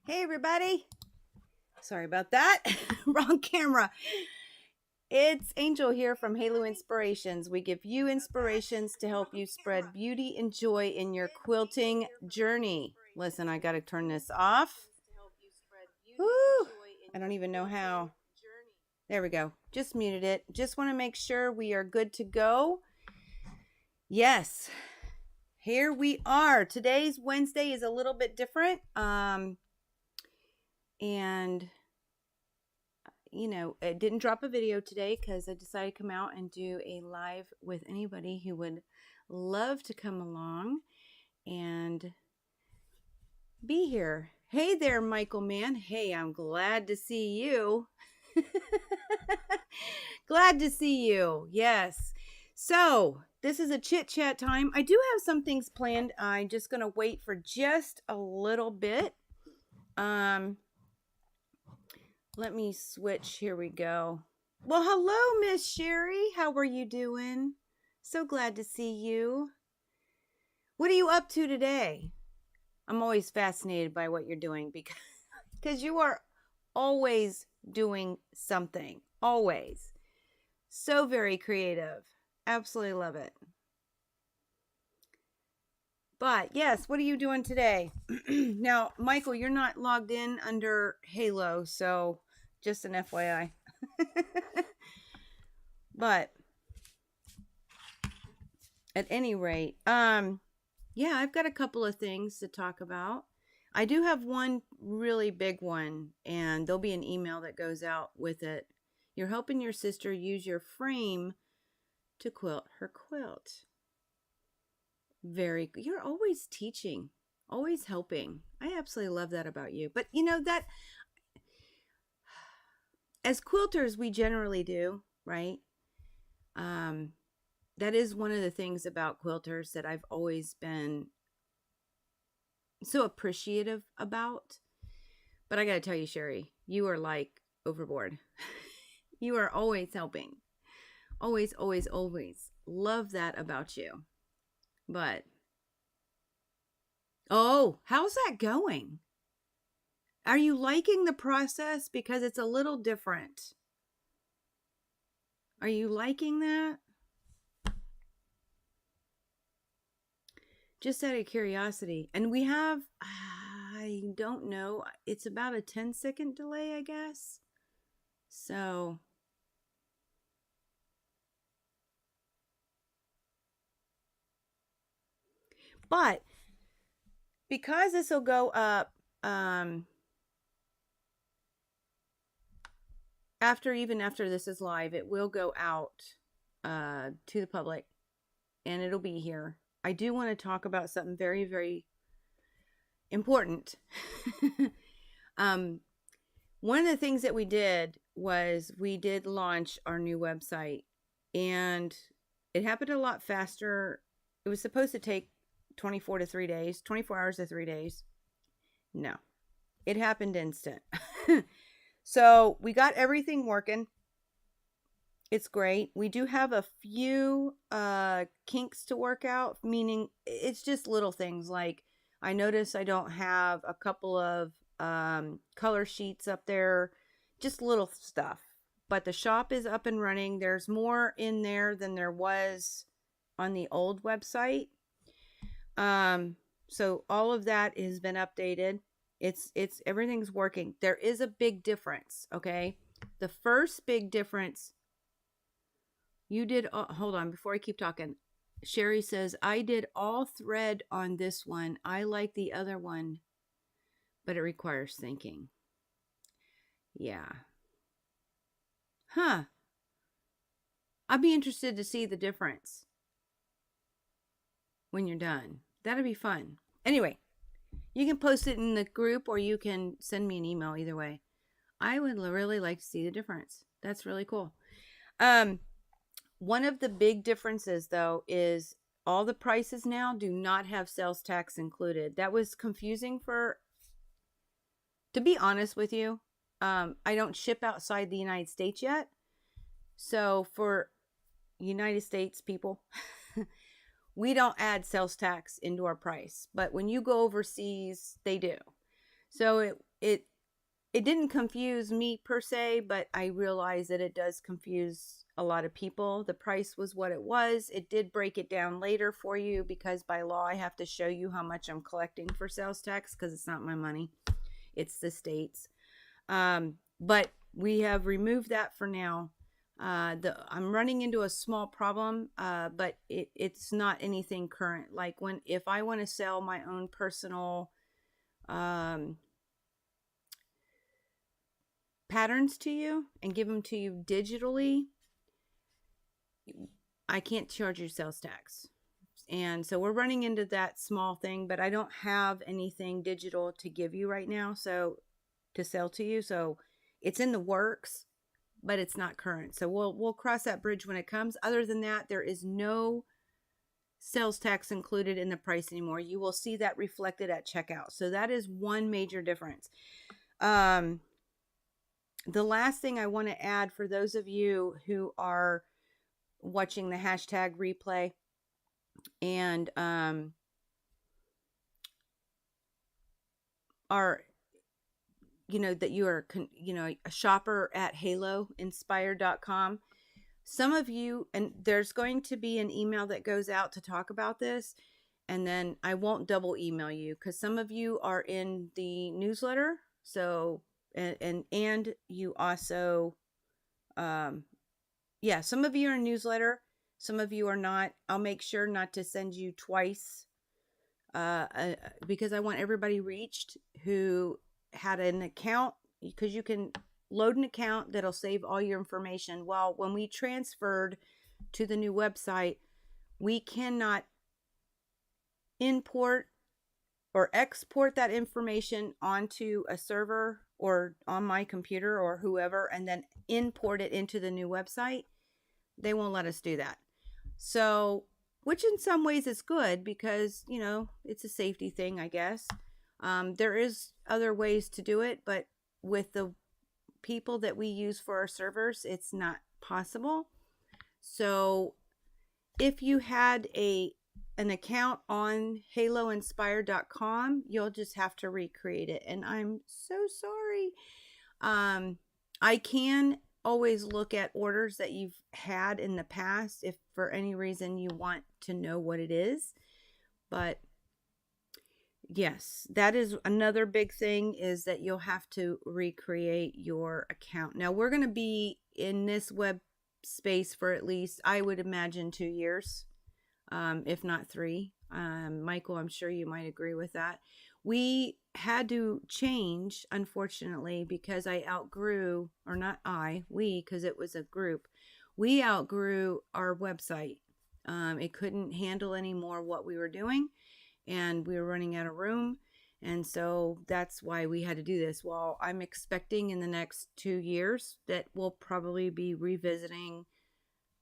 Hey everybody. Sorry about that. Wrong camera. It's Angel here from Halo Inspirations. We give you inspirations to help you spread beauty and joy in your quilting journey. Listen, I got to turn this off. Woo! I don't even know how. There we go. Just muted it. Just want to make sure we are good to go. Yes. Here we are. Today's Wednesday is a little bit different. And I didn't drop a video today because I decided to come out and do a live with anybody who would love to come along and be here. Hey there, Michael Man. Hey, I'm glad to see you. Glad to see you. Yes. So this is a chit chat time. I do have some things planned. I'm just going to wait for just a little bit. Let me switch. Here we go. Well, hello, Miss Sherry. How are you doing? So glad to see you. What are you up to today? I'm always fascinated by what you're doing because you are always doing something. Always. So very creative. Absolutely love it. But yes, what are you doing today? Now, Michael, you're not logged in under Halo, so just an FYI. But at any rate, yeah, I've got a couple of things to talk about. I do have one really big one, and there'll be an email that goes out with it. You're helping your sister use your frame to quilt her quilt. Very good. You're always teaching, always helping. I absolutely love that about you. But that as quilters, we generally do, right? That is one of the things about quilters that I've always been so appreciative about. But I got to tell you, Sherry, you are like overboard. You are always helping. Always, always, always. Love that about you. But, oh, how's that going? Are you liking the process? Because it's a little different. Are you liking that? Just out of curiosity. And we have, I don't know, it's about a 10-second delay, I guess. So, but because this will go up after this is live, it will go out to the public, and it'll be here. I do want to talk about something very, very important. One of the things that we did was we did launch our new website, and it happened a lot faster. It was supposed to take 24 hours to 3 days. No, it happened instant. So we got everything working. It's great. We do have a few kinks to work out, meaning it's just little things like I notice I don't have a couple of color sheets up there, just little stuff. But the shop is up and running. There's more in there than there was on the old website. So all of that has been updated. It's everything's working. There is a big difference, okay? The first big difference you did, hold on, before I keep talking. Sherry says, I did all thread on this one. I like the other one, but it requires thinking. Yeah. Huh. I'd be interested to see the difference when you're done. That'd be fun. Anyway, you can post it in the group or you can send me an email. Either way, I would really like to see the difference. That's really cool. One of the big differences, though, is all the prices now do not have sales tax included. That was confusing to be honest with you. I don't ship outside the United States yet. So for United States people, we don't add sales tax into our price. But when you go overseas, they do. So it it didn't confuse me per se, but I realized that it does confuse a lot of people. The price was what it was. It did break it down later for you because by law I have to show you how much I'm collecting for sales tax because it's not my money. It's the state's. But we have removed that for now. I'm running into a small problem, but it's not anything current. Like if I want to sell my own personal patterns to you and give them to you digitally, I can't charge you sales tax. And so we're running into that small thing, but I don't have anything digital to give you right now, so to sell to you. So it's in the works, but it's not current. So we'll cross that bridge when it comes. Other than that, there is no sales tax included in the price anymore. You will see that reflected at checkout. So that is one major difference. The last thing I want to add for those of you who are watching the hashtag replay and are, that you are, a shopper at haloinspired.com. Some of you, and there's going to be an email that goes out to talk about this, and then I won't double email you because some of you are in the newsletter. So, and you also, some of you are in newsletter, some of you are not. I'll make sure not to send you twice, because I want everybody reached who had an account, because you can load an account that'll save all your information. Well, when we transferred to the new website, we cannot import or export that information onto a server or on my computer or whoever and then import it into the new website. They won't let us do that. So, which in some ways is good because, it's a safety thing, I guess. There is other ways to do it, but with the people that we use for our servers, it's not possible. So if you had an account on haloinspired.com, you'll just have to recreate it. And I'm so sorry. I can always look at orders that you've had in the past if for any reason you want to know what it is. But yes, that is another big thing, is that you'll have to recreate your account. Now we're going to be in this web space for at least, I would imagine, 2 years, if not 3. Michael, I'm sure you might agree with that. We had to change, unfortunately, because I outgrew, or not we, because it was a group. We outgrew our website. It couldn't handle anymore what we were doing, and we were running out of room. And so that's why we had to do this. Well, I'm expecting in the next 2 years that we'll probably be revisiting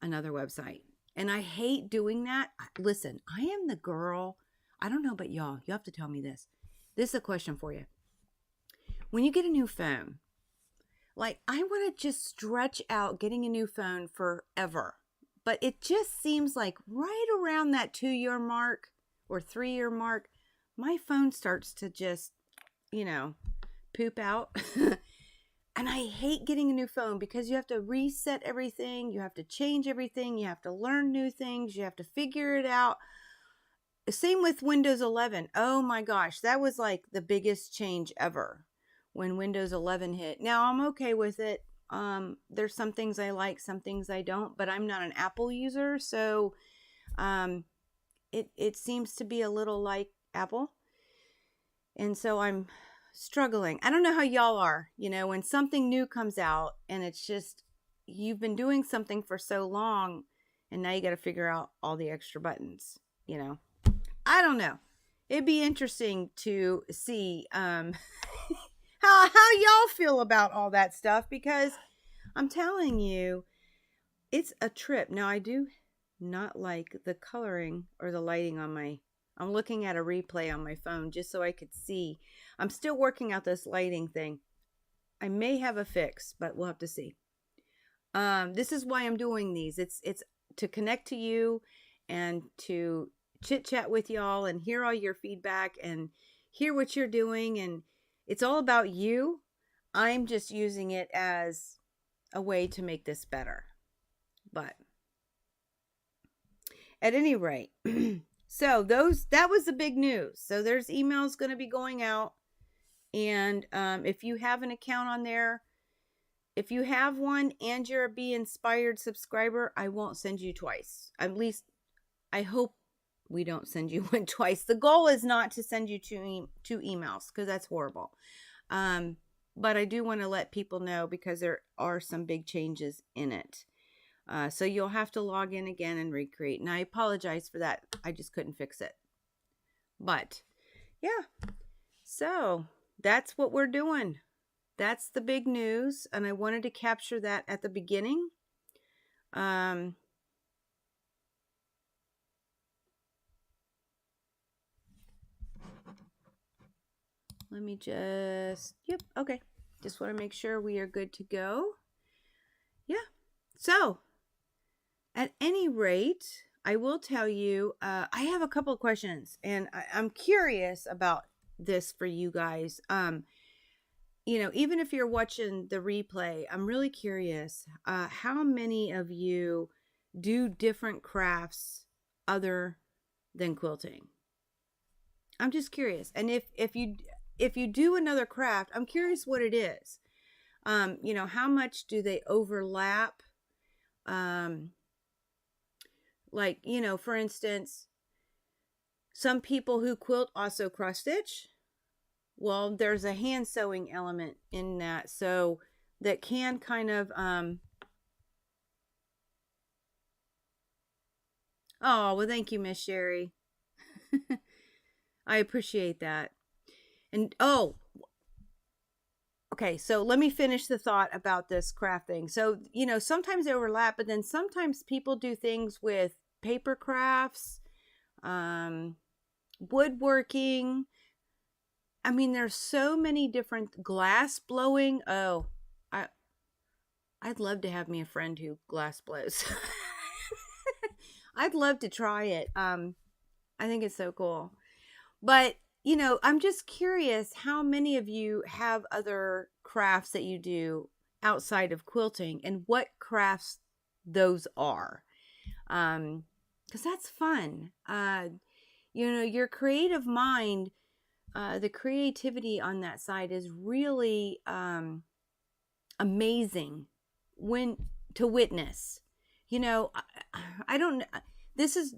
another website. And I hate doing that. Listen, I am the girl. I don't know about y'all. You have to tell me this. This is a question for you. When you get a new phone, like, I want to just stretch out getting a new phone forever. But it just seems like right around that 2-year mark or 3-year mark, my phone starts to just, poop out. And I hate getting a new phone because you have to reset everything. You have to change everything. You have to learn new things. You have to figure it out. Same with Windows 11. Oh my gosh, that was like the biggest change ever when Windows 11 hit. Now I'm okay with it. There's some things I like, some things I don't, but I'm not an Apple user. So it seems to be a little like Apple. And so I'm struggling. I don't know how y'all are, when something new comes out and it's just, you've been doing something for so long and now you got to figure out all the extra buttons, I don't know. It'd be interesting to see how y'all feel about all that stuff, because I'm telling you, it's a trip. Now, I do not like the coloring or the lighting on I'm looking at a replay on my phone just so I could see. I'm still working out this lighting thing. I may have a fix, but we'll have to see. This is why I'm doing these. It's to connect to you and to chit chat with y'all and hear all your feedback and hear what you're doing. And It's all about you. I'm just using it as a way to make this better. But at any rate, so that was the big news. So there's emails going to be going out, and if you have an account on there, if you have one and you're a Be Inspired subscriber, I won't send you twice. At least I hope we don't send you one twice. The goal is not to send you two emails, because that's horrible. But I do want to let people know, because there are some big changes in it. So you'll have to log in again and recreate. And I apologize for that. I just couldn't fix it. But yeah, so that's what we're doing. That's the big news. And I wanted to capture that at the beginning. Let me just, yep, okay. Just want to make sure we are good to go. Yeah. So at any rate, I will tell you, I have a couple of questions, and I'm curious about this for you guys. Even if you're watching the replay, I'm really curious, how many of you do different crafts other than quilting? I'm just curious. And if you do another craft, I'm curious what it is. How much do they overlap? For instance, some people who quilt also cross stitch. Well, there's a hand sewing element in that, so that can kind of oh, well, thank you, Miss Sherry. I appreciate that. And okay, so let me finish the thought about this craft thing. So, sometimes they overlap, but then sometimes people do things with paper crafts, woodworking. I mean, there's so many different, glass blowing. Oh, I'd love to have me a friend who glass blows. I'd love to try it. I think it's so cool. But, I'm just curious how many of you have other crafts that you do outside of quilting, and what crafts those are. Because that's fun. Your creative mind, the creativity on that side is really amazing to witness. I don't,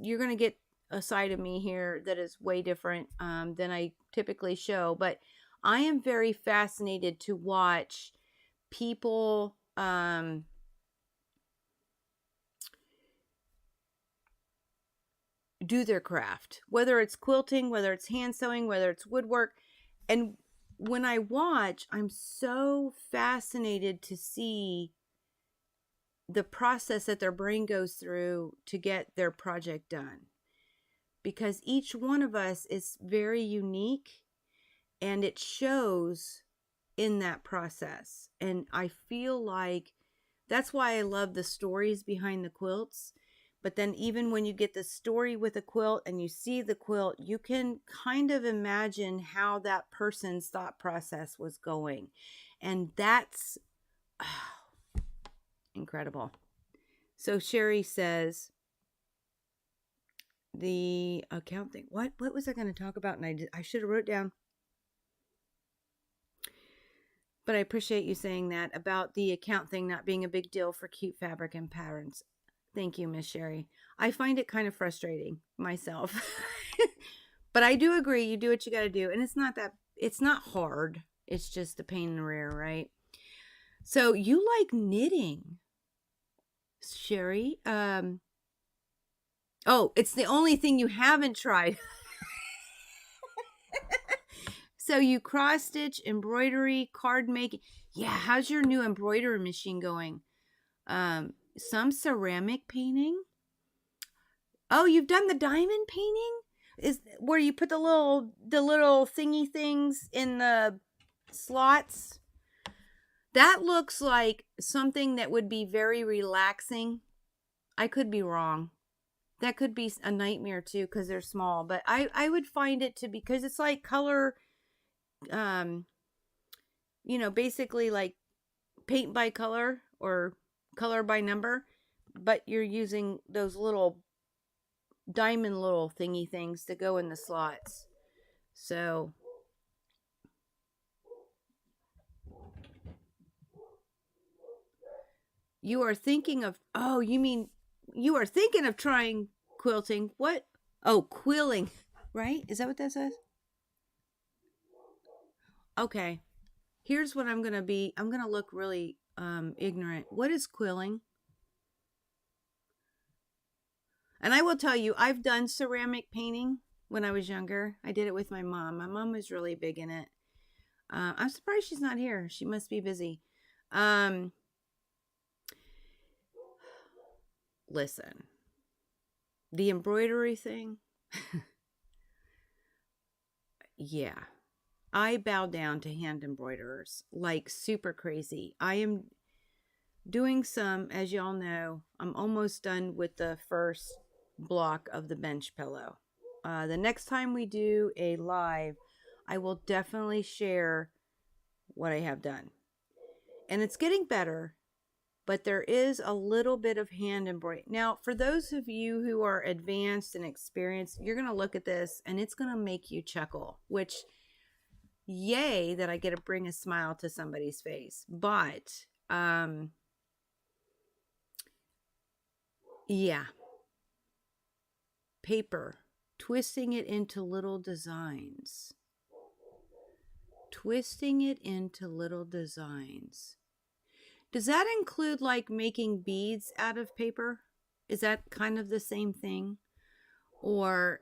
you're going to get a side of me here that is way different than I typically show, but I am very fascinated to watch people do their craft, whether it's quilting, whether it's hand sewing, whether it's woodwork. And when I watch, I'm so fascinated to see the process that their brain goes through to get their project done, because each one of us is very unique, and it shows in that process. And I feel like that's why I love the stories behind the quilts. But then even when you get the story with a quilt and you see the quilt, you can kind of imagine how that person's thought process was going. And that's incredible. So Sherry says, the account thing. What was I going to talk about? And I should have wrote down. But I appreciate you saying that about the account thing not being a big deal for cute fabric and patterns. Thank you, Miss Sherry. I find it kind of frustrating myself. But I do agree, you do what you got to do. And it's not hard. It's just a pain in the rear, right? So you like knitting, Sherry. Oh, it's the only thing you haven't tried. So you cross stitch, embroidery, card making. Yeah, how's your new embroidery machine going? Some ceramic painting. Oh, you've done the diamond painting? Is where you put the little thingy things in the slots? That looks like something that would be very relaxing. I could be wrong. That could be a nightmare too, because they're small. But I would find it to be, because it's like color basically like paint by color or color by number, but you're using those little diamond little thingy things to go in the slots. So you are thinking of, oh, you mean you are thinking of trying quilting. What? Oh, quilling, right? Is that what that says? Okay. Here's what I'm going to look really ignorant. What is quilling? And I will tell you, I've done ceramic painting when I was younger. I did it with my mom. My mom was really big in it. I'm surprised she's not here. She must be busy. Listen, the embroidery thing, yeah. I bow down to hand embroiderers like super crazy. I am doing some, as y'all know, I'm almost done with the first block of the bench pillow. The next time we do a live, I will definitely share what I have done. And it's getting better, but there is a little bit of hand embroidery. Now, for those of you who are advanced and experienced, you're going to look at this and it's going to make you chuckle, which, yay, that I get to bring a smile to somebody's face. But, yeah, paper, twisting it into little designs. Twisting it into little designs. Does that include like making beads out of paper? Is that kind of the same thing? Or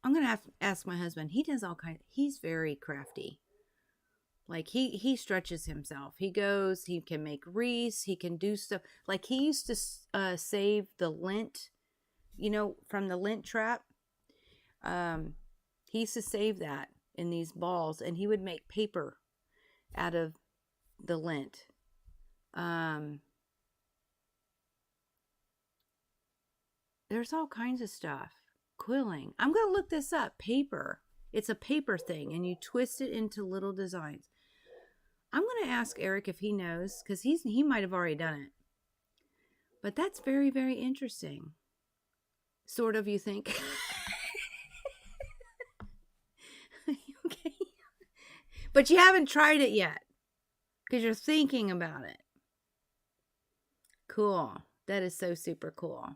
I'm going to have to ask my husband. He does all kinds. He's very crafty. Like he stretches himself. He goes, he can make wreaths, he can do stuff. Like he used to save the lint, from the lint trap. He used to save that in these balls and he would make paper out of the lint. There's all kinds of stuff. Quilling. I'm going to look this up. Paper. It's a paper thing and you twist it into little designs. I'm going to ask Eric if he knows because he might have already done it. But that's very, very interesting. Sort of, you think? Okay. But you haven't tried it yet because you're thinking about it. Cool. That is so super cool.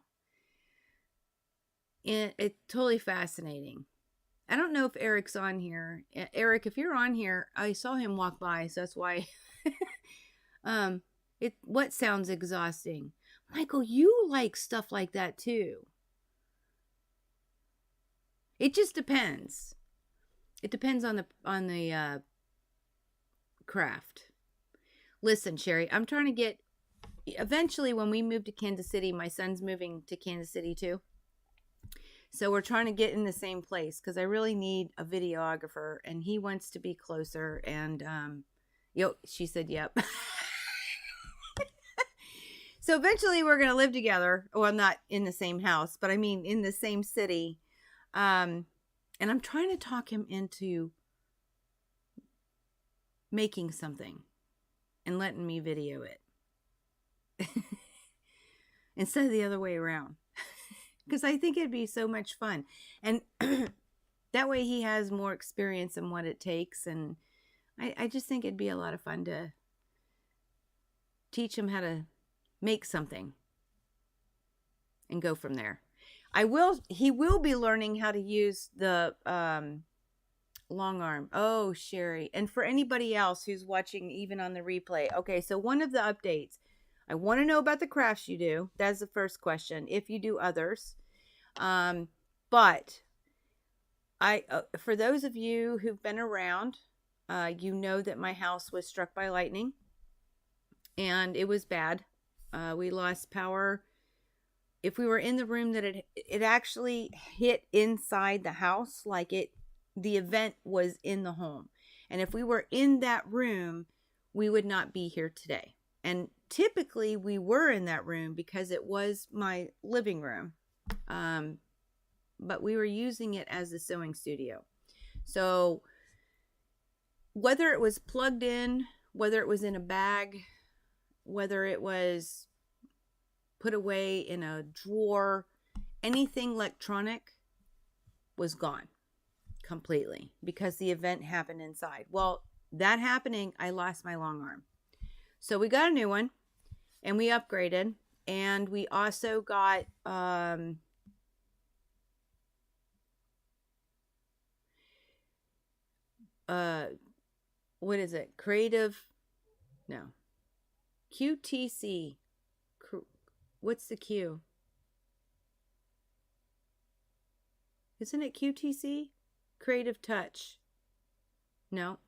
And it's totally fascinating. I don't know if Eric's on here. Eric, if you're on here, I saw him walk by, so that's why. What sounds exhausting? Michael, you like stuff like that too. It just depends. It depends on the craft. Listen, Sherry, I'm trying to get. Eventually, when we move to Kansas City, my son's moving to Kansas City too. So we're trying to get in the same place because I really need a videographer and he wants to be closer. And, she said, yep. So eventually we're going to live together. Well, not in the same house, but I mean in the same city. And I'm trying to talk him into making something and letting me video it instead of the other way around. Because I think it'd be so much fun. And that way he has more experience in what it takes. And I just think it'd be a lot of fun to teach him how to make something and go from there. He will be learning how to use the long arm. Oh, Sherry. And for anybody else who's watching even on the replay. Okay, so one of the updates. I want to know about the crafts you do. That's the first question. If you do others. But for those of you who've been around, you know that my house was struck by lightning and it was bad. We lost power. If we were in the room that it actually hit inside the house, like the event was in the home. And if we were in that room, we would not be here today. And typically we were in that room because it was my living room. But we were using it as a sewing studio. So whether it was plugged in, whether it was in a bag, whether it was put away in a drawer, anything electronic was gone completely because the event happened inside. Well, that happening, I lost my long arm. So we got a new one and we upgraded, and we also got what is it? QTC. What's the Q? Isn't it QTC? Creative Touch. No.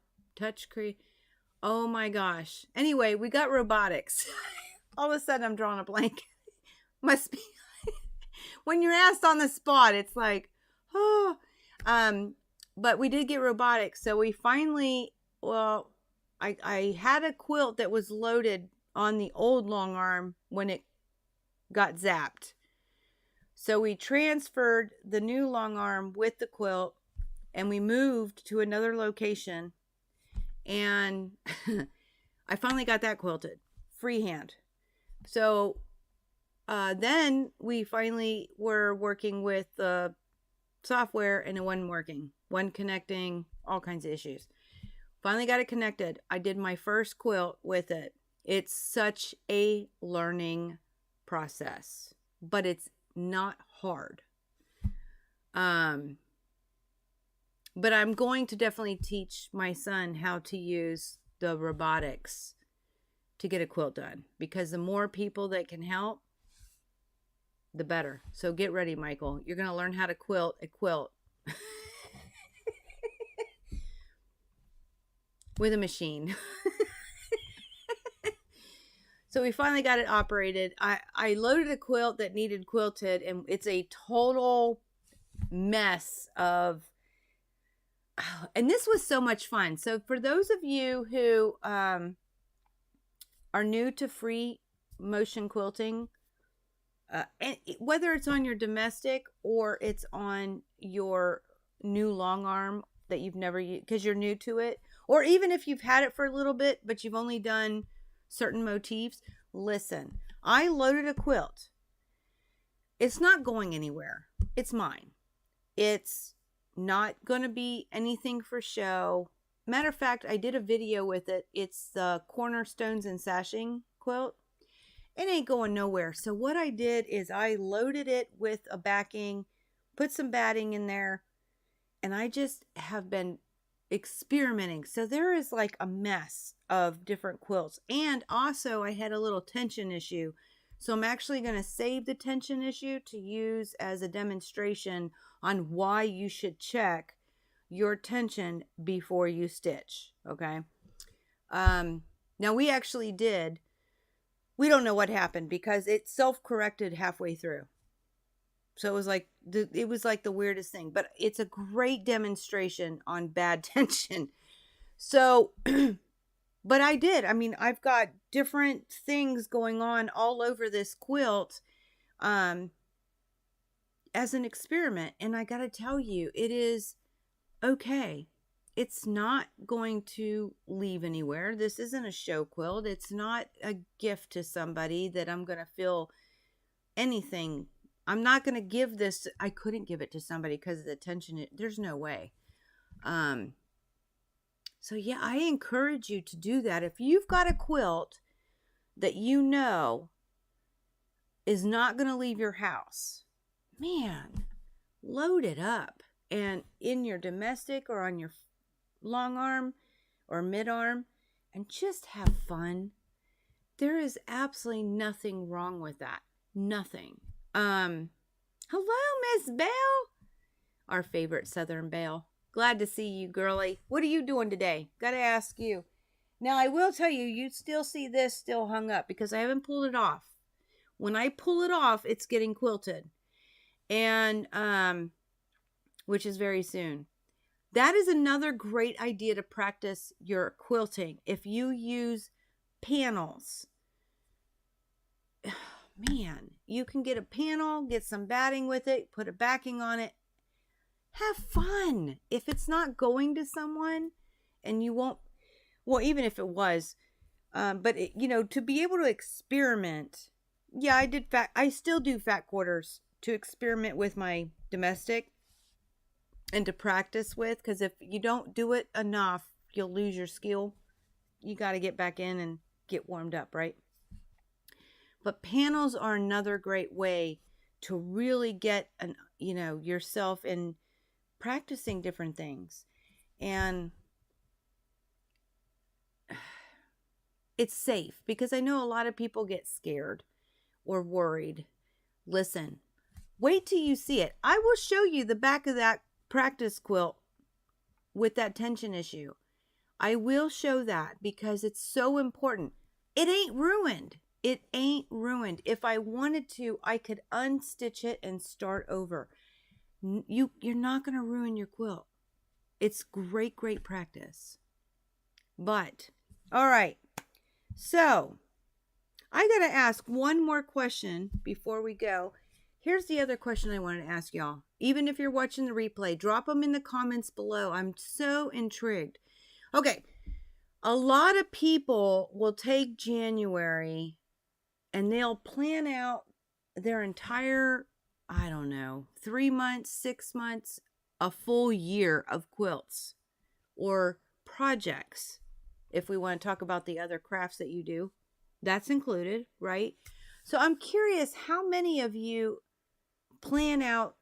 Oh my gosh. Anyway, we got robotics. All of a sudden I'm drawing a blank. Must be. When you're asked on the spot, it's like, oh. But we did get robotics. So we finally, I had a quilt that was loaded on the old long arm when it got zapped. So we transferred the new long arm with the quilt, and we moved to another location, and I finally got that quilted freehand. So then we finally were working with the software, and it wasn't working. Wasn't connecting, all kinds of issues. Finally got it connected. I did my first quilt with it. It's such a learning process, but it's not hard. But I'm going to definitely teach my son how to use the robotics to get a quilt done, because the more people that can help, the better. So get ready, Michael. You're going to learn how to quilt a quilt with a machine. So we finally got it operated. I loaded a quilt that needed quilted, and it's a total mess of, and this was so much fun. So for those of you who are new to free motion quilting, and whether it's on your domestic or it's on your new long arm that you've never used because you're new to it, or even if you've had it for a little bit but you've only done certain motifs, listen, I loaded a quilt. It's not going anywhere. It's mine. It's not going to be anything for show. Matter of fact, I did a video with it. It's the cornerstones and sashing quilt. It ain't going nowhere. So what I did is I loaded it with a backing, put some batting in there, and I just have been experimenting. So there is like a mess of different quilts. And also I had a little tension issue. So I'm actually going to save the tension issue to use as a demonstration on why you should check your tension before you stitch. Okay. Now we actually did. We don't know what happened because it self-corrected halfway through. So it was like the weirdest thing, but it's a great demonstration on bad tension. So, but I did. I mean, I've got different things going on all over this quilt as an experiment. And I got to tell you, it is okay. It's not going to leave anywhere. This isn't a show quilt. It's not a gift to somebody that I'm going to feel anything. I'm not going to give this. I couldn't give it to somebody because of the tension. There's no way. So yeah, I encourage you to do that. If you've got a quilt that you know is not going to leave your house, man, load it up. And in your domestic or on your long arm or mid arm, and just have fun. There is absolutely nothing wrong with that. Nothing. Hello, Miss Belle. Our favorite Southern Belle. Glad to see you, girly. What are you doing today? Gotta ask you. Now, I will tell you, you still see this still hung up because I haven't pulled it off. When I pull it off, it's getting quilted. And, which is very soon. That is another great idea to practice your quilting. If you use panels, man, you can get a panel, get some batting with it, put a backing on it. Have fun. If it's not going to someone, and you won't, well, even if it was, but to be able to experiment. Yeah, I still do fat quarters to experiment with my domestic and to practice with, because if you don't do it enough, you'll lose your skill. You got to get back in and get warmed up, right? But panels are another great way to really get yourself in practicing different things. And it's safe, because I know a lot of people get scared or worried. Listen, wait till you see it. I will show you the back of that practice quilt with that tension issue. I will show that because it's so important. It ain't ruined. It ain't ruined. If I wanted to, I could unstitch it and start over. You're not going to ruin your quilt. It's great practice. But, all right. So, I got to ask one more question before we go. Here's the other question I wanted to ask y'all. Even if you're watching the replay, drop them in the comments below. I'm so intrigued. Okay. A lot of people will take January and they'll plan out their entire, 3 months, 6 months, a full year of quilts or projects. If we want to talk about the other crafts that you do, that's included, right? So I'm curious, how many of you plan out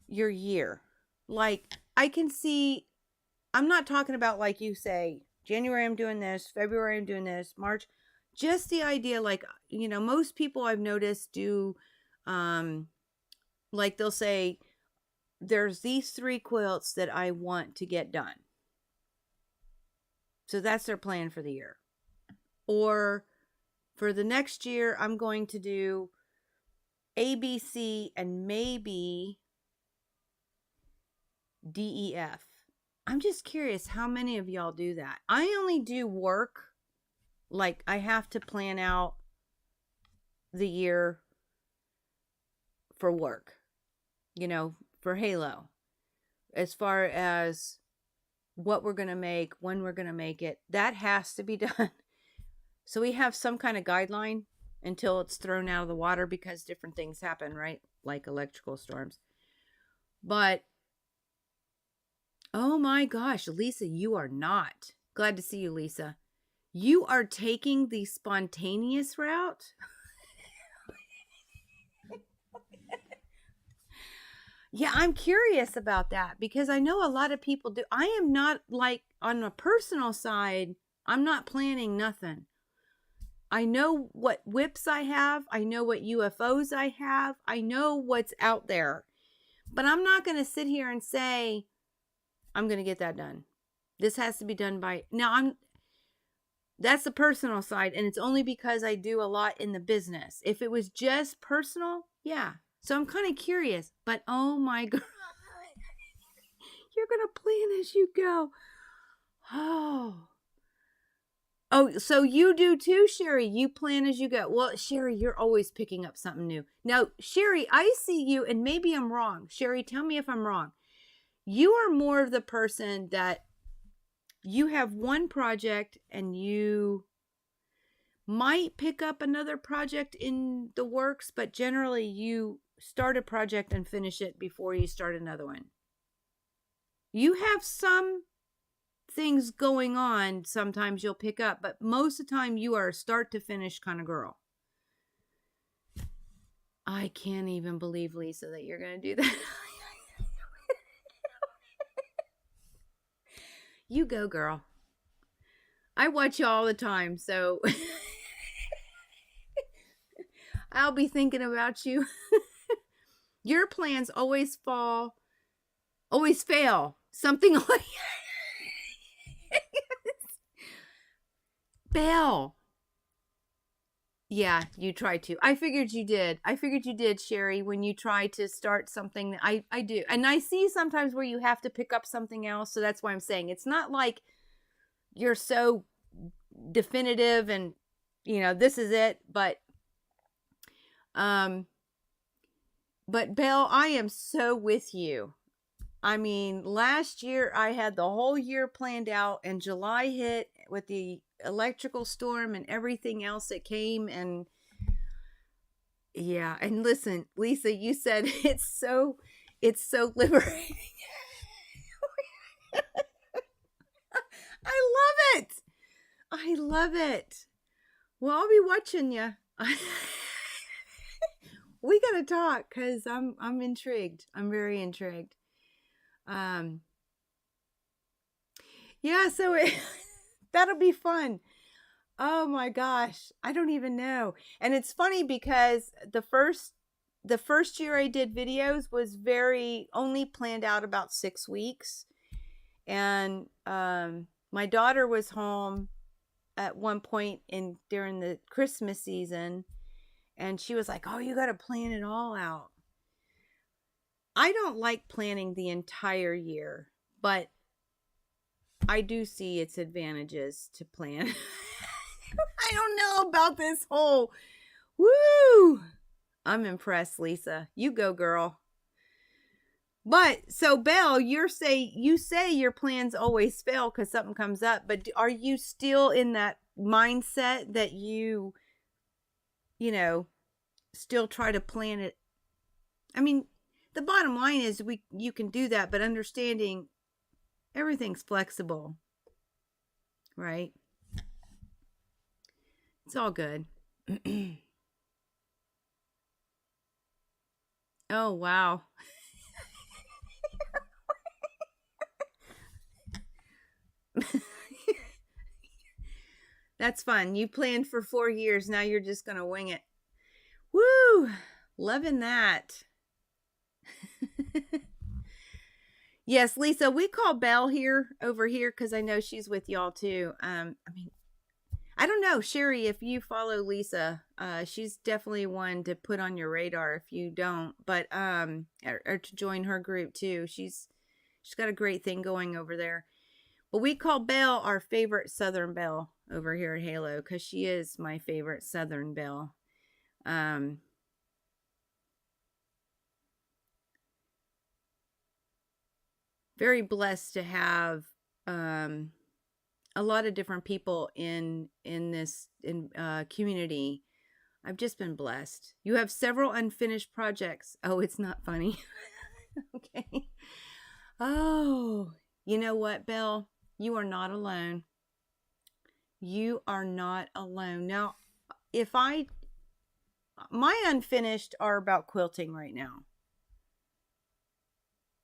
your year? Like, I can see, I'm not talking about like you say, January I'm doing this, February I'm doing this, March. Just the idea, like, most people I've noticed do, like they'll say, there's these 3 quilts that I want to get done. So that's their plan for the year. Or for the next year, I'm going to do A, B, C, and maybe D, E, F. I'm just curious how many of y'all do that. I only do work. Like, I have to plan out the year for work, for Halo. As far as what we're going to make, when we're going to make it, that has to be done. So we have some kind of guideline until it's thrown out of the water, because different things happen, right? Like electrical storms. But, oh my gosh, Lisa, you are not. Glad to see you, Lisa. You are taking the spontaneous route? Yeah, I'm curious about that, because I know a lot of people do. I am not, like, on a personal side, I'm not planning nothing. I know what whips I have. I know what UFOs I have. I know what's out there. But I'm not going to sit here and say, I'm going to get that done. This has to be done by... Now, that's the personal side, and it's only because I do a lot in the business. If it was just personal, yeah. So I'm kind of curious, but oh my God, you're going to plan as you go. Oh, so you do too, Sherry. You plan as you go. Well, Sherry, you're always picking up something new. Now, Sherry, I see you, and maybe I'm wrong. Sherry, tell me if I'm wrong. You are more of the person that you have one project and you might pick up another project in the works, but generally you start a project and finish it before you start another one. You have some things going on, sometimes you'll pick up, but most of the time you are a start to finish kind of girl. I can't even believe, Lisa, that you're going to do that. You go, girl. I watch you all the time, so I'll be thinking about you. Your plans always fail. Something like fail. Yeah, you try to. I figured you did, Sherry, when you try to start something. I do. And I see sometimes where you have to pick up something else. So that's why I'm saying it's not like you're so definitive and, this is it. But Belle, I am so with you. I mean, last year I had the whole year planned out, and July hit with the electrical storm and everything else that came. And yeah, and listen, Lisa, you said it's so liberating. I love it. I love it. Well, I'll be watching you. We gotta talk because I'm intrigued. I'm very intrigued. Um, yeah, so that'll be fun. Oh my gosh, I don't even know. And it's funny because the first year I did videos was very only planned out about 6 weeks, and my daughter was home at one point in during the Christmas season, and she was like, "Oh, you got to plan it all out." I don't like planning the entire year, but I do see its advantages to plan. I don't know about this whole woo. I'm impressed, Lisa. You go, girl. But so Belle, you say your plans always fail because something comes up, but are you still in that mindset that you know, still try to plan it? I mean, the bottom line is you can do that, but understanding everything's flexible, right? It's all good. Oh, wow. That's fun. You planned for 4 years. Now you're just going to wing it. Woo! Loving that. Yes, Lisa, we call Belle over here because I know she's with y'all too. I mean, I don't know, Sherry, if you follow Lisa, she's definitely one to put on your radar if you don't, but or to join her group too. She's got a great thing going over there. But we call Belle our favorite Southern Belle over here at Halo because she is my favorite Southern Belle. Very blessed to have a lot of different people in this community. I've just been blessed. You have several unfinished projects. Oh, it's not funny. Okay. Oh, you know what, Belle? You are not alone. You are not alone. Now, if my unfinished are about quilting right now.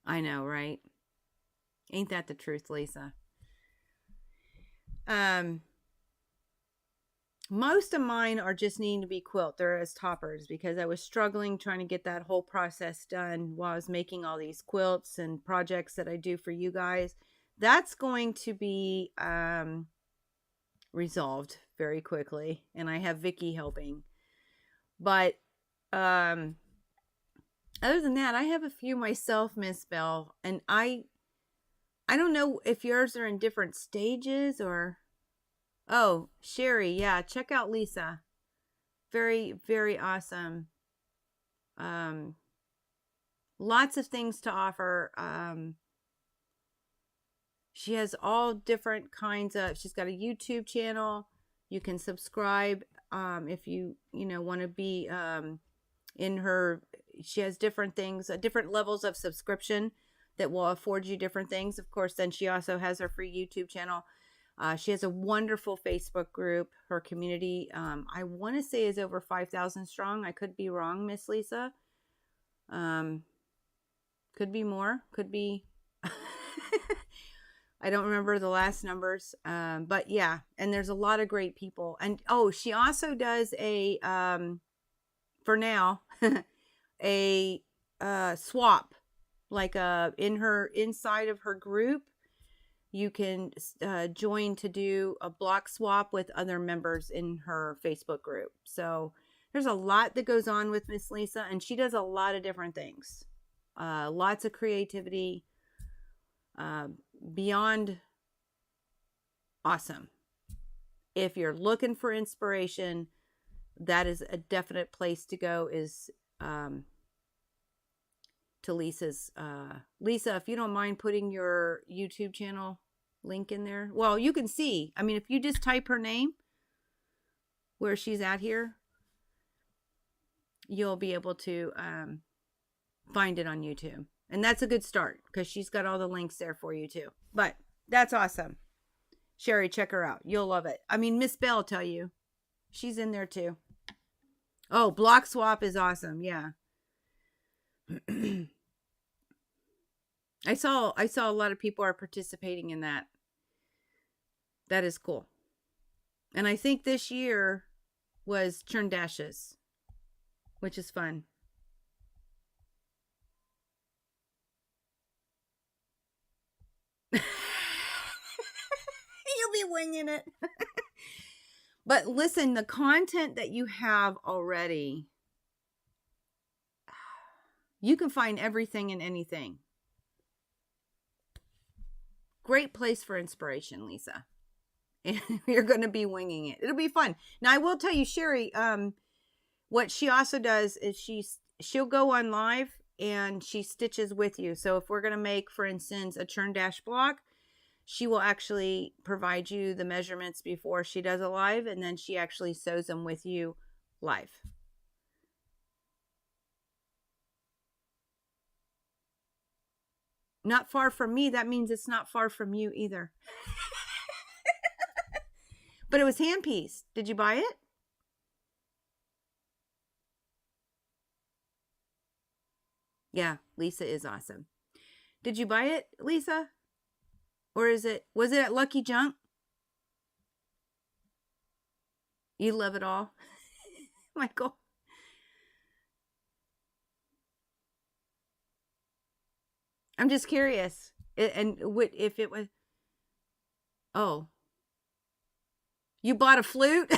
I know, right? Ain't that the truth, Lisa? Most of mine are just needing to be quilt. They're as toppers because I was struggling trying to get that whole process done while I was making all these quilts and projects that I do for you guys. That's going to be resolved very quickly, and I have Vicky helping. But other than that, I have a few myself, Miss Belle, and I don't know if yours are in different stages or... Oh, Sherry, yeah, check out Lisa. Very, very awesome. Lots of things to offer. She has all different kinds of... She's got a YouTube channel. You can subscribe if you want to be in her... She has different things, different levels of subscription that will afford you different things. Of course, then she also has her free YouTube channel. She has a wonderful Facebook group. Her community, I want to say, is over 5,000 strong. I could be wrong, Miss Lisa. Could be more. Could be. I don't remember the last numbers. But yeah, and there's a lot of great people. And oh, she also does a, for now, a swap, like inside of her group. You can join to do a block swap with other members in her Facebook group. So there's a lot that goes on with Miss Lisa, and she does a lot of different things. Lots of creativity, beyond awesome. If you're looking for inspiration, that is a definite place to go, is to Lisa's. Lisa, if you don't mind putting your YouTube channel link in there. Well, you can see. I mean, if you just type her name where she's at here, you'll be able to find it on YouTube. And that's a good start because she's got all the links there for you too. But that's awesome. Sherry, check her out. You'll love it. I mean, Miss Bell, tell you. She's in there too. Oh, Block Swap is awesome. Yeah. I saw a lot of people are participating in that. That is cool. And I think this year was Churn Dashes, which is fun. You'll be winging it. But listen, the content that you have already, you can find everything and anything. Great place for inspiration, Lisa. And you're going to be winging it. It'll be fun. Now, I will tell you, Sherry, what she also does is she'll go on live and she stitches with you. So if we're going to make, for instance, a churn dash block, she will actually provide you the measurements before she does a live, and then she actually sews them with you live. Not far from me, that means it's not far from you either. But it was hand pieced. Did you buy it? Yeah, Lisa is awesome. Did you buy it, Lisa? Or was it at Lucky Junk? You love it all. Michael. I'm just curious. And if it was... Oh. You bought a flute?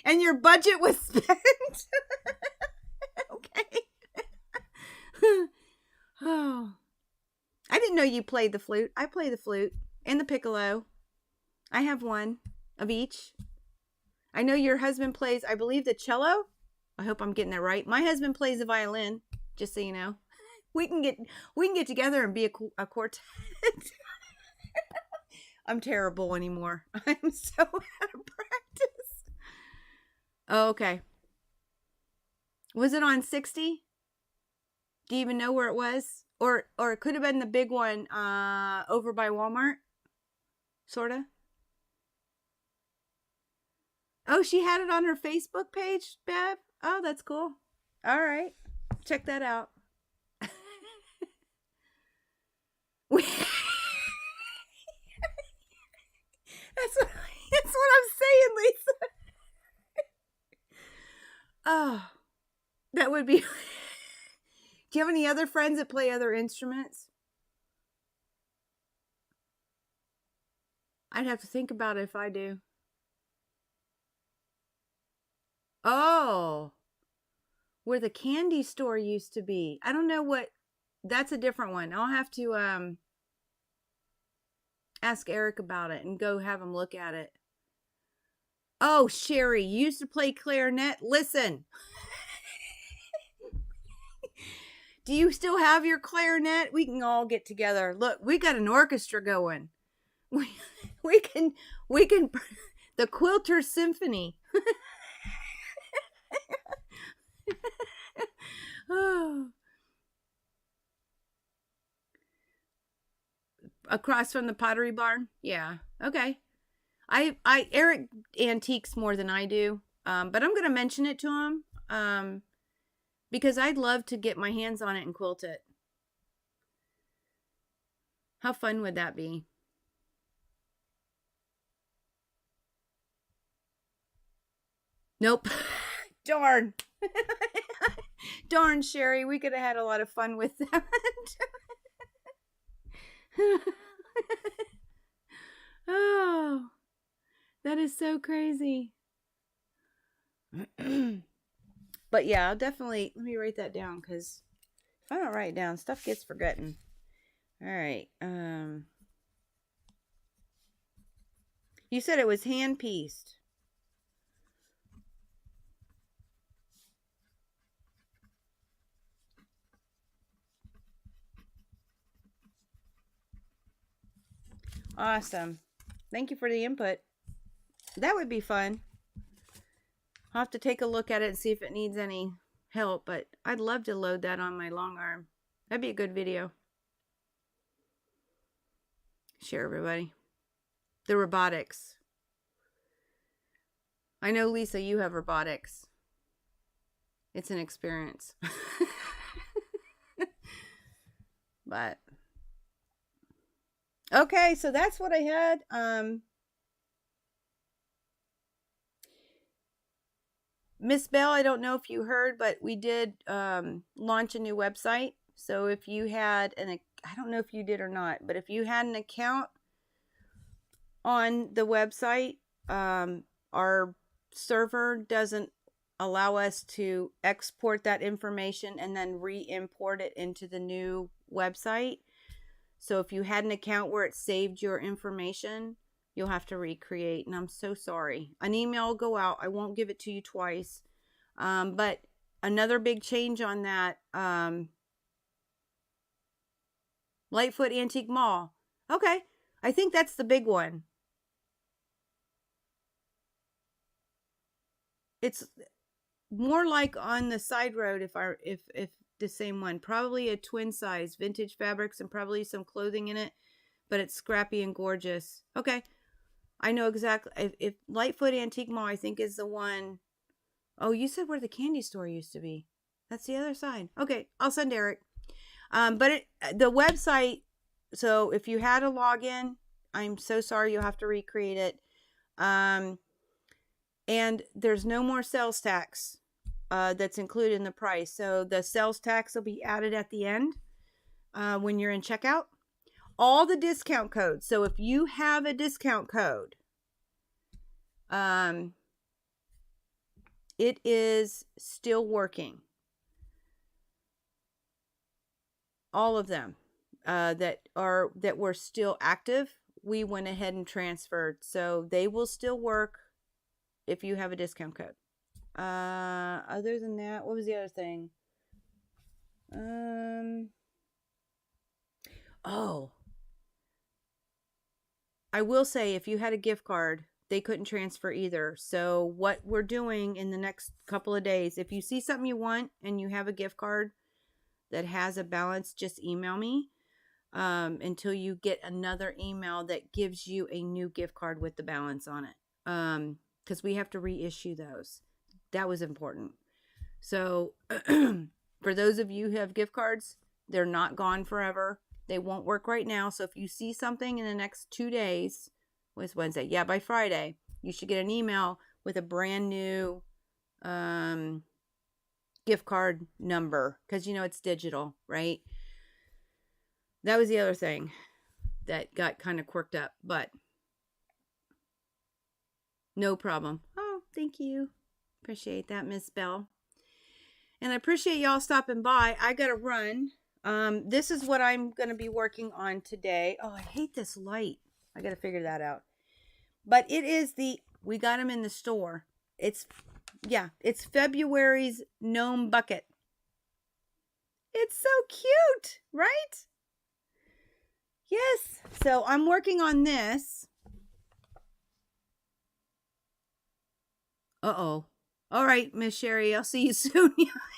And your budget was spent? Okay. Oh. I didn't know you played the flute. I play the flute and the piccolo. I have one of each. I know your husband plays, I believe, the cello. I hope I'm getting that right. My husband plays the violin, just so you know. We can get together and be a quartet. I'm terrible anymore. I'm so out of practice. Oh, okay. Was it on 60? Do you even know where it was? Or it could have been the big one over by Walmart. Sorta. Oh, she had it on her Facebook page, Bev? Oh, that's cool. All right. Check that out. That's what I'm saying, Lisa. Oh, that would be... Do you have any other friends that play other instruments? I'd have to think about it if I do. Oh, where the candy store used to be. I don't know what... That's a different one. I'll have to ask Eric about it and go have him look at it. Oh, Sherry, you used to play clarinet? Listen. Do you still have your clarinet? We can all get together. Look, we got an orchestra going. We can the Quilter Symphony. Oh. Across from the Pottery Barn? Yeah. Okay. Eric antiques more than I do. But I'm going to mention it to him. Because I'd love to get my hands on it and quilt it. How fun would that be? Nope. Darn. Darn, Sherry. We could have had a lot of fun with that. Oh, that is so crazy. But yeah, I'll definitely, let me write that down, because if I don't write it down, stuff gets forgotten. All right. You said it was hand pieced. Awesome. Thank you for the input. That would be fun. I'll have to take a look at it and see if it needs any help, but I'd love to load that on my long arm. That'd be a good video. Share, everybody. The robotics. I know, Lisa, you have robotics. It's an experience. But okay, so that's what I had. Miss Bell, I don't know if you heard, but we did launch a new website. So if you had I don't know if you did or not, but if you had an account on the website, our server doesn't allow us to export that information and then re-import it into the new website. So if you had an account where it saved your information, you'll have to recreate, and I'm so sorry. An email will go out. I won't give it to you twice. But another big change on that, Lightfoot Antique Mall. Okay, I think that's the big one. It's more like on the side road, if the same one. Probably a twin size, vintage fabrics, and probably some clothing in it, but it's scrappy and gorgeous. Okay, I know exactly. If Lightfoot Antique Mall, I think, is the one. Oh, you said where the candy store used to be. That's the other side. Okay, I'll send Eric. But the website, so if you had a login, I'm so sorry, you'll have to recreate it. And there's no more sales tax that's included in the price. So the sales tax will be added at the end when you're in checkout. All the discount codes. So if you have a discount code, it is still working. All of them that were still active, we went ahead and transferred. So they will still work if you have a discount code. Other than that, what was the other thing? Oh, I will say, if you had a gift card, they couldn't transfer either. So what we're doing in the next couple of days, if you see something you want and you have a gift card that has a balance, just email me until you get another email that gives you a new gift card with the balance on it. Because we have to reissue those. That was important. So for those of you who have gift cards, they're not gone forever. They won't work right now. So if you see something in the next 2 days, what's Wednesday? Yeah, by Friday, you should get an email with a brand new gift card number, because it's digital, right? That was the other thing that got kind of quirked up, but no problem. Oh, thank you. Appreciate that, Miss Bell. And I appreciate y'all stopping by. I gotta run. This is what I'm gonna be working on today. Oh, I hate this light. I gotta figure that out. But it is we got them in the store. It's February's gnome bucket. It's so cute, right? Yes. So I'm working on this. Uh-oh. All right, Miss Sherry, I'll see you soon.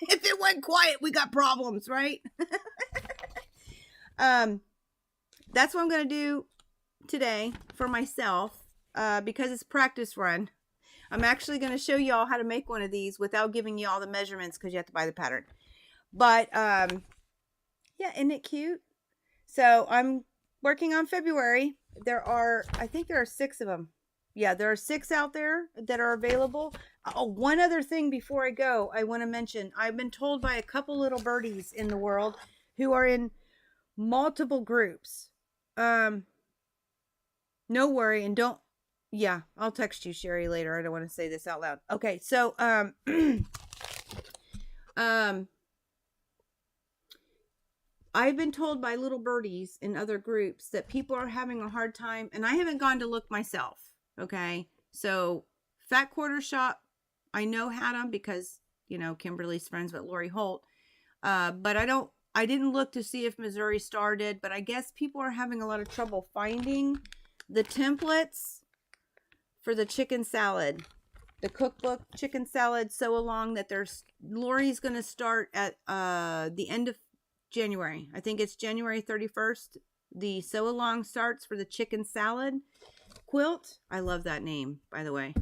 If it went quiet, we got problems, right? That's what I'm going to do today for myself because it's practice run. I'm actually going to show y'all how to make one of these without giving you all the measurements because you have to buy the pattern. But, yeah, isn't it cute? So I'm working on February. I think there are 6 of them. Yeah, there are 6 out there that are available. Oh, one other thing before I go, I want to mention, I've been told by a couple little birdies in the world who are in multiple groups. No worry, and don't, yeah, I'll text you, Sherry, later. I don't want to say this out loud. Okay, so, I've been told by little birdies in other groups that people are having a hard time, and I haven't gone to look myself. Okay, so Fat Quarter Shop, I know had them because, Kimberly's friends with Lori Holt. But I didn't look to see if Missouri Star did, but I guess people are having a lot of trouble finding the templates for the chicken salad. The cookbook chicken salad sew along that Lori's going to start at the end of January. I think it's January 31st. The sew along starts for the chicken salad quilt. I love that name, by the way.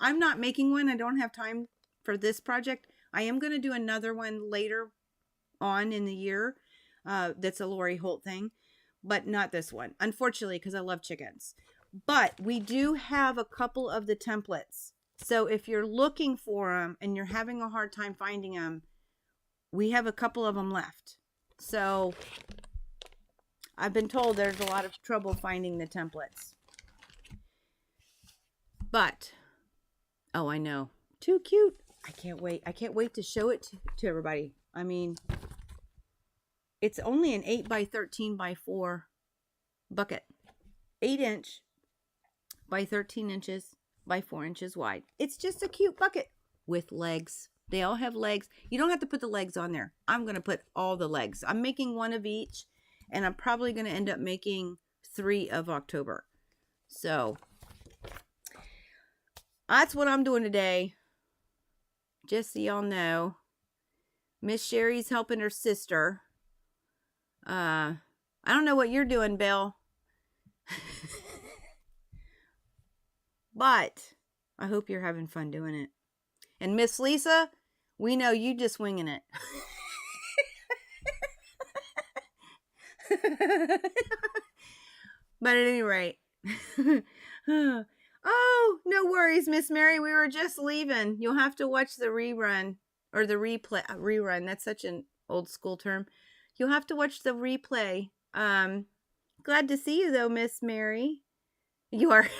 I'm not making one. I don't have time for this project. I am going to do another one later on in the year. That's a Lori Holt thing, but not this one, unfortunately, because I love chickens. But we do have a couple of the templates. So if you're looking for them and you're having a hard time finding them, we have a couple of them left. So I've been told there's a lot of trouble finding the templates. But, oh, I know. Too cute. I can't wait. I can't wait to show it to everybody. I mean, it's only an 8 by 13 by 4 bucket. 8-inch by 13 inches by 4 inches wide. It's just a cute bucket with legs. They all have legs. You don't have to put the legs on there. I'm going to put all the legs. I'm making one of each, and I'm probably going to end up making 3 of October. So that's what I'm doing today. Just so y'all know, Miss Sherry's helping her sister. I don't know what you're doing, Bill. But I hope you're having fun doing it. And Miss Lisa, we know you just winging it. But at any rate. Oh, no worries, Miss Mary. We were just leaving. You'll have to watch the rerun. Or the replay. Rerun. That's such an old school term. You'll have to watch the replay. Glad to see you, though, Miss Mary. You are...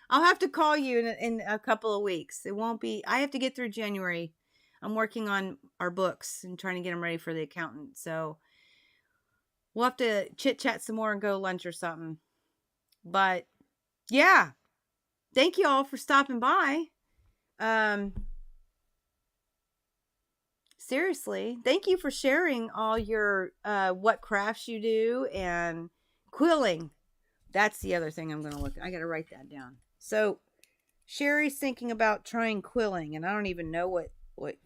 I'll have to call you in a couple of weeks. It won't be... I have to get through January. I'm working on our books and trying to get them ready for the accountant. So we'll have to chit-chat some more and go lunch or something. But, yeah. Thank you all for stopping by. Seriously. Thank you for sharing all your what crafts you do and quilling. That's the other thing I'm going to look at. I got to write that down. So Sherry's thinking about trying quilling, and I don't even know what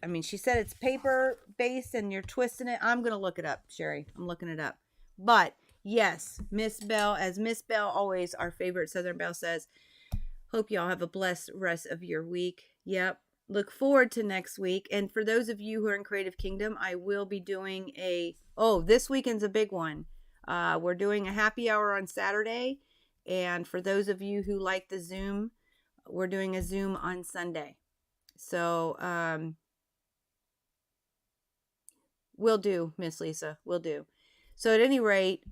I mean, she said it's paper based and you're twisting it. I'm going to look it up, Sherry. I'm looking it up. But yes, Miss Bell, as Miss Bell always, our favorite Southern Belle says, hope y'all have a blessed rest of your week. Yep. Look forward to next week. And for those of you who are in Creative Kingdom, I will be doing this weekend's a big one. We're doing a happy hour on Saturday. And for those of you who like the Zoom, we're doing a Zoom on Sunday. So, we'll do, Miss Lisa. We'll do. So at any rate,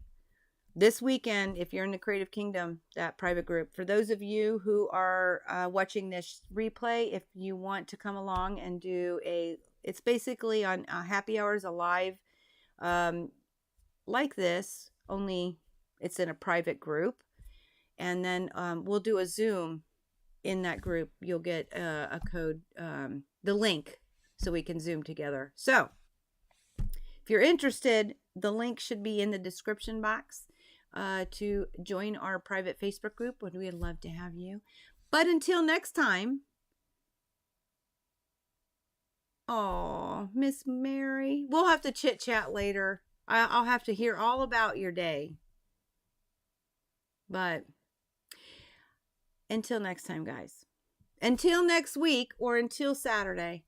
this weekend, if you're in the Creative Kingdom, that private group, for those of you who are watching this replay, if you want to come along and do it's basically on happy hours, a live like this, only it's in a private group. And then we'll do a Zoom in that group. You'll get a code, the link, so we can Zoom together. So if you're interested, the link should be in the description box to join our private Facebook group. We'd love to have you. But until next time, oh, Miss Mary, we'll have to chit chat later. I'll have to hear all about your day. But until next time, guys. Until next week or until Saturday,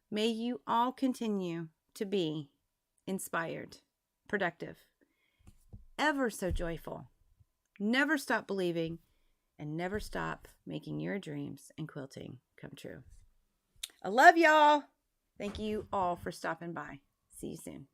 may you all continue to be inspired, productive, ever so joyful. Never stop believing and never stop making your dreams and quilting come true. I love y'all. Thank you all for stopping by. See you soon.